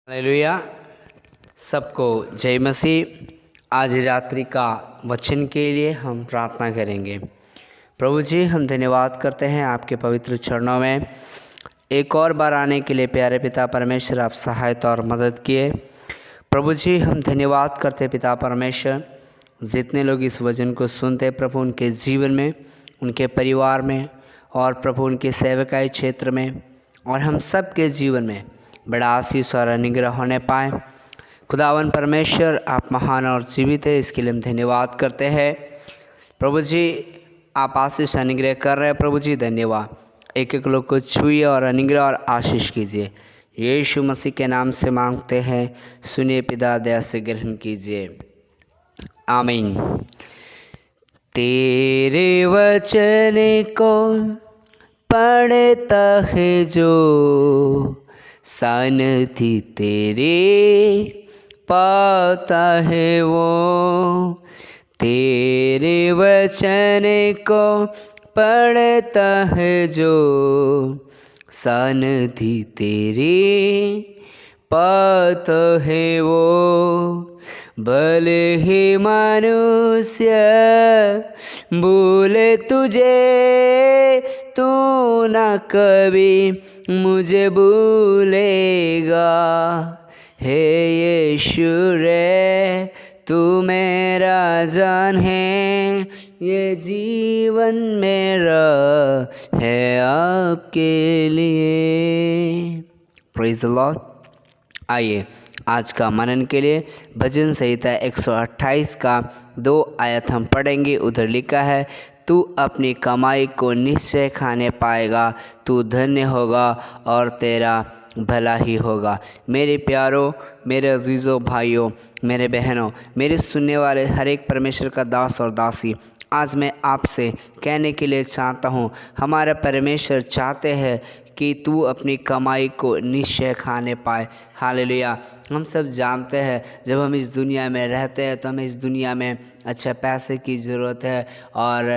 Hallelujah. सबको जय मसीह। आज रात्रि का वचन के लिए हम प्रार्थना करेंगे। प्रभु जी, हम धन्यवाद करते हैं आपके पवित्र चरणों में एक और बार आने के लिए। प्यारे पिता परमेश्वर, आप सहायता और मदद किए। प्रभु जी, हम धन्यवाद करते पिता परमेश्वर, जितने लोग इस वचन को सुनते प्रभु, उनके जीवन में, उनके परिवार में और प्रभु उनके सेवकाई क्षेत्र में और हम सब के जीवन में बड़ा आशीष और अनुग्रह होने पाए। खुदावन परमेश्वर, आप महान और जीवित है, इसके लिए हम धन्यवाद करते हैं। प्रभु जी, आप आशीष अनुग्रह कर रहे हैं। प्रभु जी धन्यवाद। एक एक लोग को छुइए और अनुग्रह और आशीष कीजिए। यीशु मसीह के नाम से मांगते हैं, सुनिए पिता, दया से ग्रहण कीजिए। आमीन। तेरे वचन को पढ़ता है जो, शान्ति तेरे पाता है वो। तेरे वचन को पढ़ता है जो, शान्ति तेरे पाता है वो। भले ही मनुष्य भूले तुझे, तू न कभी मुझे भूलेगा। हे यीशु रे, तू मेरा जान है, ये जीवन मेरा है आपके लिए। Praise the Lord. आइए आज का मनन के लिए भजन संहिता 128 का 2 आयत हम पढ़ेंगे। उधर लिखा है, तू अपनी कमाई को निश्चय खाने पाएगा, तू धन्य होगा और तेरा भला ही होगा। मेरे प्यारों, मेरे अजीज़ों, भाइयों, मेरे बहनों, मेरे सुनने वाले हर एक परमेश्वर का दास और दासी, आज मैं आपसे कहने के लिए चाहता हूँ, हमारा परमेश्वर चाहते हैं कि तू अपनी कमाई को निश्चय खाने पाए। हालेलुया। हम सब जानते हैं, जब हम इस दुनिया में रहते हैं तो हमें इस दुनिया में अच्छा पैसे की ज़रूरत है और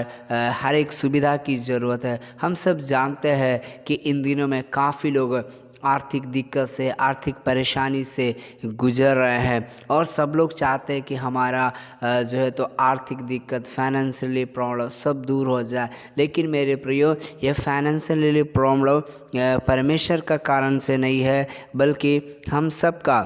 हर एक सुविधा की ज़रूरत है। हम सब जानते हैं कि इन दिनों में काफ़ी लोग आर्थिक दिक्कत से, आर्थिक परेशानी से गुजर रहे हैं और सब लोग चाहते हैं कि हमारा जो है तो आर्थिक दिक्कत, फाइनेंशियली प्रॉब्लम सब दूर हो जाए। लेकिन मेरे प्रियो, ये फाइनेंशियली प्रॉब्लम परमेश्वर का कारण से नहीं है, बल्कि हम सब का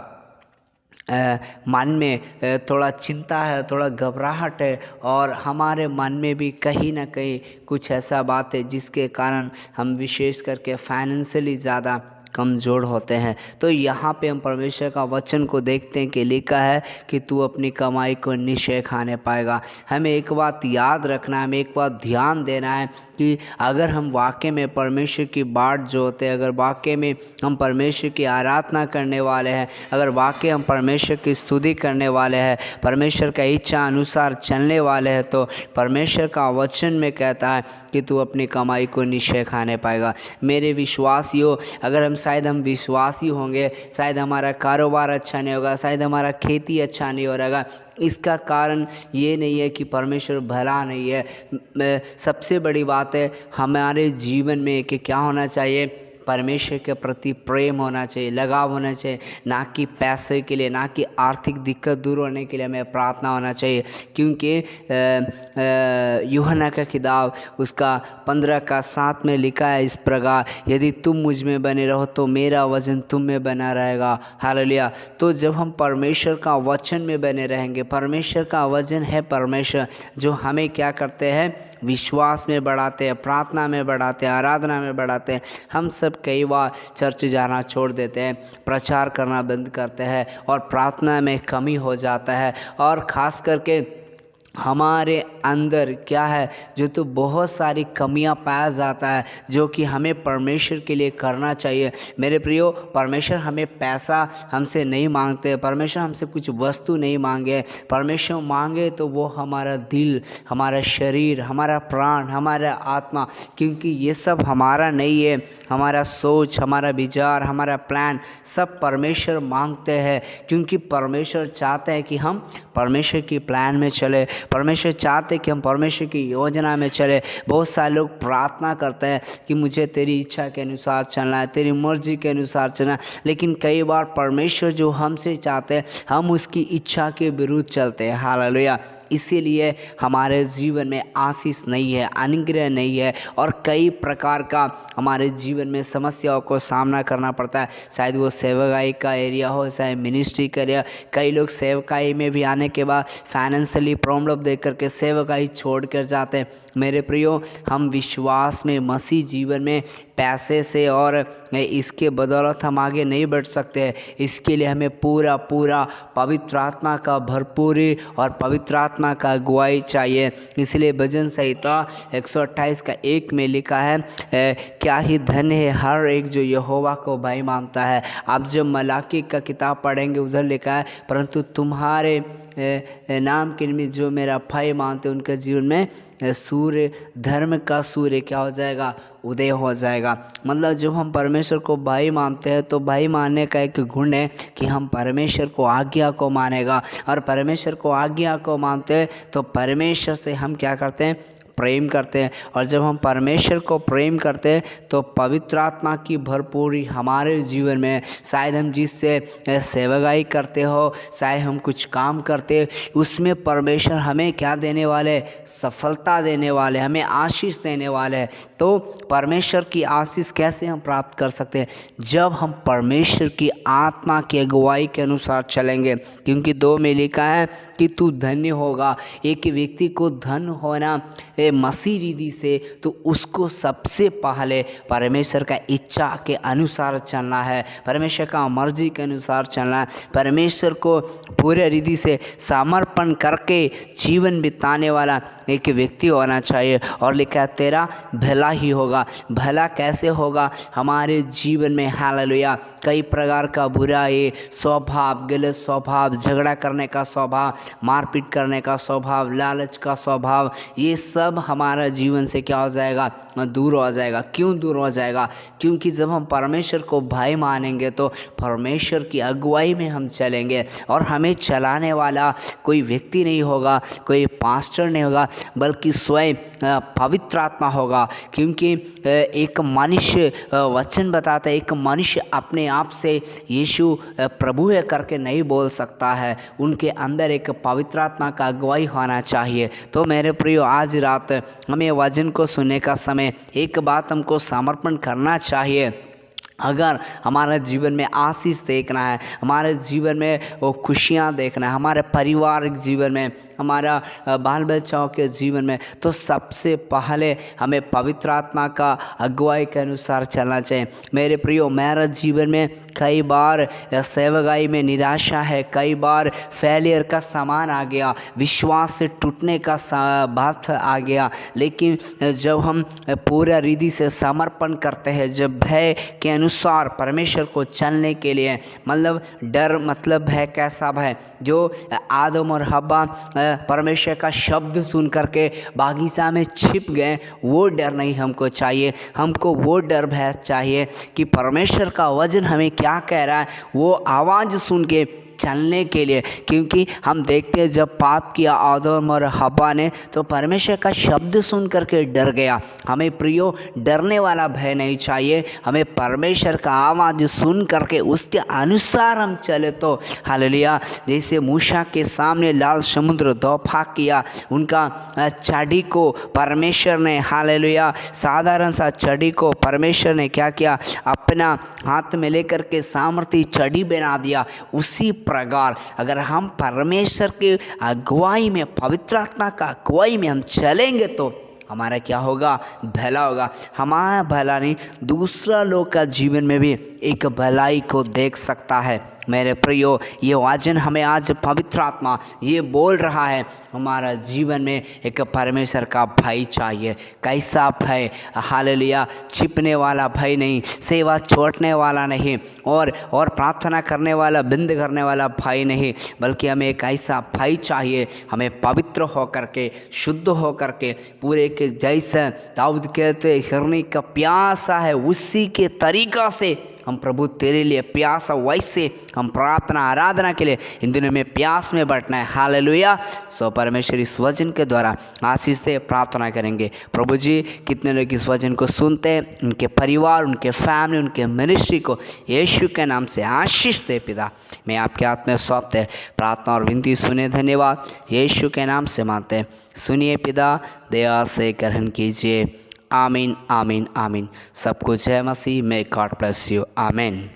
मन में थोड़ा चिंता है, थोड़ा घबराहट है और हमारे मन में भी कहीं ना कहीं कुछ ऐसा बात है जिसके कारण हम विशेष करके फाइनेंशियली ज़्यादा कमज़ोर होते हैं। तो यहाँ पे हम परमेश्वर का वचन को देखते हैं कि लिखा है कि तू अपनी कमाई को निश्चय खाने पाएगा। हमें एक बात याद रखना है, हमें एक बात ध्यान देना है कि अगर हम वाकई में परमेश्वर की बाट जो होते हैं, अगर वाकई में हम परमेश्वर की आराधना करने वाले हैं, अगर वाकई हम परमेश्वर की स्तुति करने वाले हैं, परमेश्वर का इच्छा अनुसार चलने वाले हैं, तो परमेश्वर का वचन में कहता है कि तू अपनी कमाई को निश्चय खाने पाएगा। मेरे विश्वासियों, अगर हम विश्वासी होंगे, शायद हमारा कारोबार अच्छा नहीं होगा, शायद हमारा खेती अच्छा नहीं हो रहेगा। इसका कारण ये नहीं है कि परमेश्वर भला नहीं है। सबसे बड़ी बात है हमारे जीवन में कि क्या होना चाहिए, परमेश्वर के प्रति प्रेम होना चाहिए, लगाव होना चाहिए, ना कि पैसे के लिए, ना कि आर्थिक दिक्कत दूर होने के लिए हमें प्रार्थना होना चाहिए। क्योंकि यूहन्ना का किताब उसका 15:7 में लिखा है इस प्रकार, यदि तुम मुझ में बने रहो तो मेरा वचन तुम में बना रहेगा। हालेलुया। तो जब हम परमेश्वर का वचन में बने रहेंगे, परमेश्वर का वचन है परमेश्वर जो हमें क्या करते हैं, विश्वास में बढ़ाते हैं, प्रार्थना में बढ़ाते हैं, आराधना में बढ़ाते हैं। हम सब कई बार चर्च जाना छोड़ देते हैं, प्रचार करना बंद करते हैं और प्रार्थना में कमी हो जाता है और ख़ास करके हमारे अंदर क्या है जो तो बहुत सारी कमियां पाया जाता है जो कि हमें परमेश्वर के लिए करना चाहिए। मेरे प्रियो, परमेश्वर हमें पैसा हमसे नहीं मांगते, परमेश्वर हमसे कुछ वस्तु नहीं मांगे। परमेश्वर मांगे तो वो हमारा दिल, हमारा शरीर, हमारा प्राण, हमारा आत्मा, क्योंकि ये सब हमारा नहीं है। हमारा सोच, हमारा विचार, हमारा प्लान सब परमेश्वर मांगते हैं, क्योंकि परमेश्वर चाहते हैं कि हम परमेश्वर की प्लान में चले। परमेश्वर चाहते चाहते कि हम परमेश्वर की योजना में चले। बहुत सारे लोग प्रार्थना करते हैं कि मुझे तेरी इच्छा के अनुसार चलना है, तेरी मर्जी के अनुसार चलना है, लेकिन कई बार परमेश्वर जो हमसे चाहते हैं हम उसकी इच्छा के विरुद्ध चलते हैं। हालेलुया। इसीलिए हमारे जीवन में आशीष नहीं है, अनुग्रह नहीं है, और कई प्रकार का हमारे जीवन में समस्याओं को सामना करना पड़ता है। शायद वो सेवकाई का एरिया हो, शायद मिनिस्ट्री का एरिया। कई लोग सेवकाई में भी आने के बाद फाइनेंशियली प्रॉब्लम देख करके सेवकाई छोड़ कर जाते हैं। मेरे प्रियो, हम विश्वास में, मसीह जीवन में पैसे से और इसके बदौलत हम आगे नहीं बढ़ सकते हैं। इसके लिए हमें पूरा पवित्र आत्मा का भरपूरी और पवित्र आत्मा का अगुवाई चाहिए। इसलिए भजन संहिता 128 का 1 में लिखा है, क्या ही धन्य है हर एक जो यहोवा को भाई मानता है। आप जब मलाकी का किताब पढ़ेंगे उधर लिखा है, परंतु तुम्हारे नाम के निमित्त जो मेरा भाई मानते उनके जीवन में सूर्य, धर्म का सूर्य क्या हो जाएगा, उदय हो जाएगा। मतलब जब हम परमेश्वर को भाई मानते हैं तो भाई मानने का एक गुण है कि हम परमेश्वर को आज्ञा को मानेगा, और परमेश्वर को आज्ञा को मानते हैं तो परमेश्वर से हम क्या करते हैं, प्रेम करते हैं। और जब हम परमेश्वर को प्रेम करते हैं तो पवित्र आत्मा की भरपूरी हमारे जीवन में, शायद हम जिससे सेवकाई करते हो, शायद हम कुछ काम करते, उसमें परमेश्वर हमें क्या देने वाले, सफलता देने वाले, हमें आशीष देने वाले हैं। तो परमेश्वर की आशीष कैसे हम प्राप्त कर सकते हैं, जब हम परमेश्वर की आत्मा की अगुवाई के अनुसार चलेंगे। क्योंकि 2 में लिखा है कि तू धन्य होगा। एक व्यक्ति को धन होना मसीह रीति से, तो उसको सबसे पहले परमेश्वर का इच्छा के अनुसार चलना है, परमेश्वर का मर्जी के अनुसार चलना है, परमेश्वर को पूरे रीति से समर्पण करके जीवन बिताने वाला एक व्यक्ति होना चाहिए। और लिखा है तेरा भला ही होगा। भला कैसे होगा हमारे जीवन में, हालेलुया। कई प्रकार का बुराई स्वभाव, गलत स्वभाव, झगड़ा करने का स्वभाव, मारपीट करने का स्वभाव, लालच का स्वभाव, ये सब हमारा जीवन से क्या हो जाएगा, दूर हो जाएगा। क्यों दूर हो जाएगा? क्योंकि जब हम परमेश्वर को भाई मानेंगे तो परमेश्वर की अगुवाई में हम चलेंगे, और हमें चलाने वाला कोई व्यक्ति नहीं होगा, कोई पास्टर नहीं होगा, बल्कि स्वयं पवित्र आत्मा होगा। क्योंकि एक मनुष्य, वचन बताता है, एक मनुष्य अपने आप से यीशु प्रभु है करके नहीं बोल सकता है, उनके अंदर एक पवित्र आत्मा का अगुवाई होना चाहिए। तो मेरे प्रियो, आज रात हमें वचन को सुनने का समय एक बात हमको समर्पण करना चाहिए। अगर हमारे जीवन में आशीष देखना है, हमारे जीवन में वो खुशियाँ देखना है, हमारे पारिवारिक जीवन में, हमारा बाल बच्चाओं के जीवन में, तो सबसे पहले हमें पवित्र आत्मा का अगुवाई के अनुसार चलना चाहिए। मेरे प्रियो, मेरा जीवन में कई बार सेवकाई में निराशा है, कई बार फेलियर का सामान आ गया, विश्वास से टूटने का बात आ गया। लेकिन जब हम पूरा रीति से समर्पण करते हैं, जब भय के अनुसार परमेश्वर को चलने के लिए, मतलब डर मतलब भय, कैसा भय, जो आदम और हव्वा परमेश्वर का शब्द सुन करके बागीचा में छिप गए, वो डर नहीं हमको चाहिए। हमको वो डर भय चाहिए कि परमेश्वर का वचन हमें क्या कह रहा है, वो आवाज़ सुन के चलने के लिए। क्योंकि हम देखते हैं जब पाप किया आदम और हव्वा ने, तो परमेश्वर का शब्द सुन करके डर गया। हमें प्रियो, डरने वाला भय नहीं चाहिए, हमें परमेश्वर का आवाज़ सुन करके उसके अनुसार हम चले तो हालेलुया। जैसे मूसा के सामने लाल समुद्र तोफा किया, उनका छड़ी को परमेश्वर ने, हालेलुया, साधारण सा छड़ी को परमेश्वर ने क्या किया, अपना हाथ में लेकर के सामर्थी छड़ी बना दिया। उसी प्रकार अगर हम परमेश्वर के अगुवाई में, पवित्र आत्मा का अगुवाई में हम चलेंगे तो हमारा क्या होगा, भला होगा। हमारा भला नहीं, दूसरा लोग का जीवन में भी एक भलाई को देख सकता है। मेरे प्रियो, ये वचन हमें आज पवित्र आत्मा ये बोल रहा है, हमारा जीवन में एक परमेश्वर का भय चाहिए। कैसा भय? हालेलुया, छिपने वाला भय नहीं, सेवा छोड़ने वाला नहीं, और प्रार्थना करने वाला, बिंद करने वाला भय नहीं, बल्कि हमें एक ऐसा भय चाहिए, हमें पवित्र होकर के, शुद्ध होकर के, पूरे के जैसे दाऊद कहते हिरनी का प्यासा है, उसी के तरीका से हम प्रभु तेरे लिए प्यास, और वैसे हम प्रार्थना आराधना के लिए इन दिनों में प्यास में बैठना है। हालेलुया। सो परमेश्वर इस वचन के द्वारा आशीष दे, प्रार्थना करेंगे। प्रभु जी, कितने लोग इस वचन को सुनते हैं, उनके परिवार, उनके फैमिली, उनके मिनिस्ट्री को यीशु के नाम से आशीष दे। पिता, मैं आपके हाथ में सौंपते प्रार्थना और विनती सुने। धन्यवाद, यीशु के नाम से मांगते हैं, सुनिए पिता, दया से ग्रहण कीजिए। आमीन, आमीन, आमीन। सब कुछ है मसीह में। God bless you. आमीन।